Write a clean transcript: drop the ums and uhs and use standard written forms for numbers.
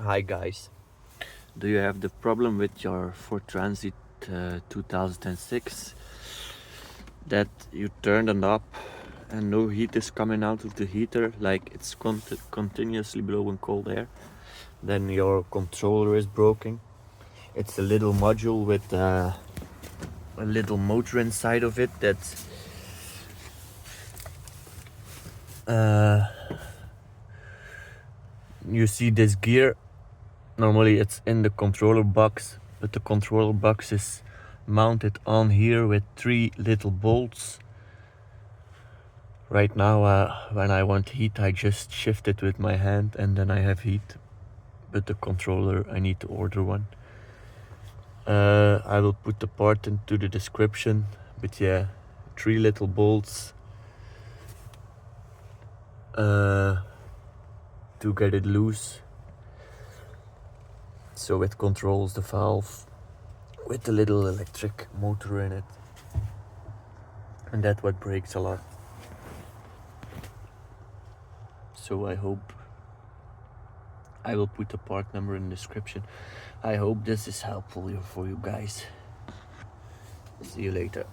Hi guys, do you have the problem with your Ford Transit 2006 that you turned it up and no heat is coming out of the heater, like it's continuously blowing cold air? Then your controller is broken. It's a little module with a little motor inside of it that uh, you see this gear. Normally it's in the controller box, but the controller box is mounted on here with 3 little bolts. Right now when I want heat I just shift it with my hand and then I have heat, but the controller I need to order one. I will put the part into the description, but yeah, 3 little bolts to get it loose, so it controls the valve with the little electric motor in it, and that's what breaks a lot. So I hope I will put the part number in the description. I hope this is helpful for you guys. See you later.